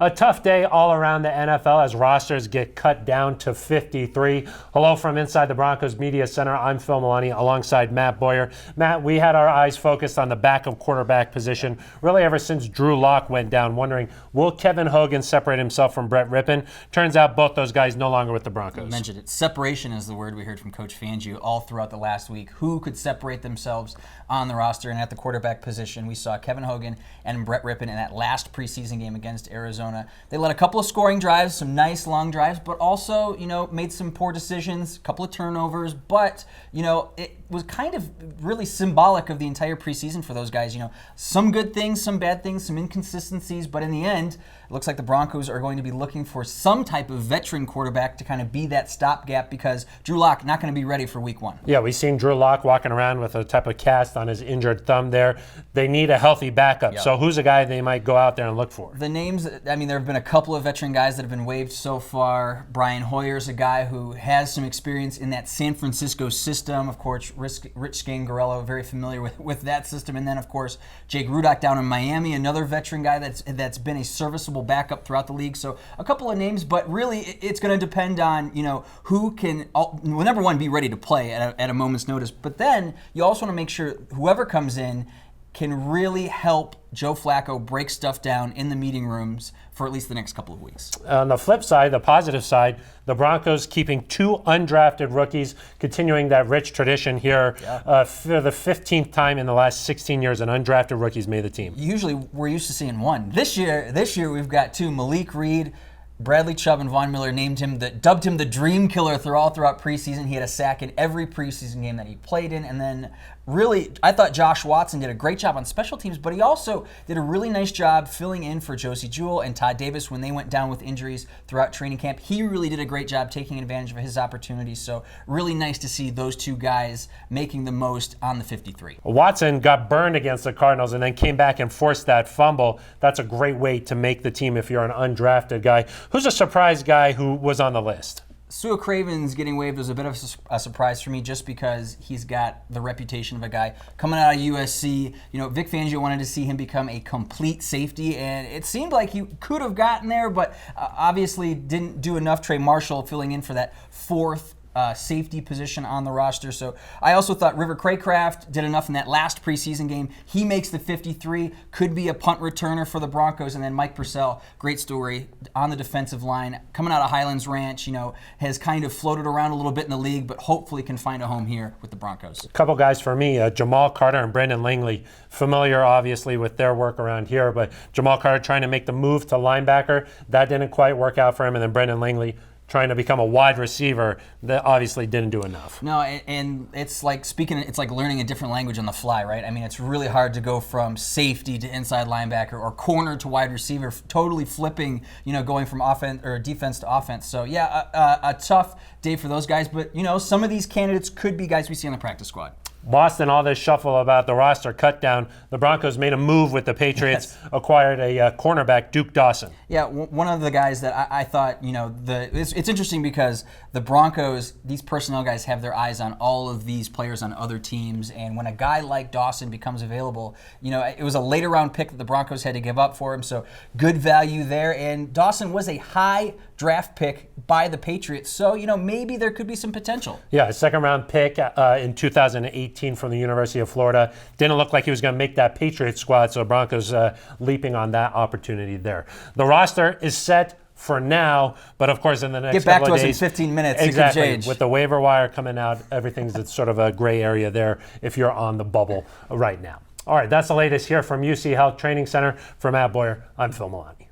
A tough day all around the NFL as rosters get cut down to 53. Hello from inside the Broncos Media Center. I'm Phil Milani alongside Matt Boyer. Matt, we had our eyes focused on the backup quarterback position really ever since Drew Lock went down, wondering, will Kevin Hogan separate himself from Brett Rippon? Turns out both those guys no longer with the Broncos. You mentioned it. Separation is the word we heard from Coach Fangio all throughout the last week. Who could separate themselves on the roster? And at the quarterback position, we saw Kevin Hogan and Brett Rippon in that last preseason game against Arizona. They led a couple of scoring drives, some nice long drives, but also, made some poor decisions, a couple of turnovers. But, it was kind of really symbolic of the entire preseason for those guys. Some good things, some bad things, some inconsistencies. But in the end, it looks like the Broncos are going to be looking for some type of veteran quarterback to kind of be that stopgap because Drew Lock not going to be ready for week one. Yeah, we've seen Drew Lock walking around with a type of cast on his injured thumb there. They need a healthy backup. Yep. So who's a guy they might go out there and look for? The names, there have been a couple of veteran guys that have been waived so far. Brian Hoyer's a guy who has some experience in that San Francisco system. Of course, Rich Scangarello, very familiar with that system. And then, of course, Jake Rudock down in Miami, another veteran guy that's been a serviceable backup throughout the league. So a couple of names, but really it's going to depend on, who can, number one, be ready to play at a moment's notice. But then you also want to make sure whoever comes in can really help Joe Flacco break stuff down in the meeting rooms for at least the next couple of weeks. On the flip side, the positive side, the Broncos keeping two undrafted rookies, continuing that rich tradition here. For the 15th time in the last 16 years, an undrafted rookie's made the team. Usually we're used to seeing one. This year we've got two. Malik Reed, Bradley Chubb, and Von Miller dubbed him the dream killer throughout preseason. He had a sack in every preseason game that he played in. And then really, I thought Josh Watson did a great job on special teams, but he also did a really nice job filling in for Josie Jewell and Todd Davis when they went down with injuries throughout training camp. He really did a great job taking advantage of his opportunities. So really nice to see those two guys making the most on the 53. Watson got burned against the Cardinals and then came back and forced that fumble. That's a great way to make the team if you're an undrafted guy. Who's a surprise guy who was on the list? Cravings getting waived was a bit of a surprise for me just because he's got the reputation of a guy coming out of USC. Vic Fangio wanted to see him become a complete safety, and it seemed like he could have gotten there, but obviously didn't do enough. Trey Marshall filling in for that fourth safety position on the roster. So I also thought River Craycraft did enough in that last preseason game. He makes the 53, could be a punt returner for the Broncos. And then Mike Purcell, great story on the defensive line, coming out of Highlands Ranch, has kind of floated around a little bit in the league, but hopefully can find a home here with the Broncos. A couple guys for me, Jamal Carter and Brendan Langley, familiar obviously with their work around here, but Jamal Carter trying to make the move to linebacker, that didn't quite work out for him, and then Brendan Langley trying to become a wide receiver, that obviously didn't do enough. No, and it's like learning a different language on the fly, right? I mean, it's really hard to go from safety to inside linebacker or corner to wide receiver, totally flipping, going from offense or defense to offense. So yeah, a tough day for those guys. But some of these candidates could be guys we see on the practice squad. Boston, all this shuffle about the roster cut down. The Broncos made a move with the Patriots, acquired a cornerback, Duke Dawson. Yeah, one of the guys that I thought, it's interesting because the Broncos, these personnel guys have their eyes on all of these players on other teams. And when a guy like Dawson becomes available, it was a later round pick that the Broncos had to give up for him. So good value there. And Dawson was a high draft pick by the Patriots. So, maybe there could be some potential. Yeah, a second round pick in 2018 from the University of Florida. Didn't look like he was going to make that Patriots squad, so the Broncos leaping on that opportunity there. The roster is set for now, but of course in the next get back couple to of us days, in 15 minutes. exactly, it could change. with the waiver wire coming out, everything's it's sort of a gray area there if you're on the bubble right now. All right, that's the latest here from UC Health Training Center. For Matt Boyer, I'm Phil Milani.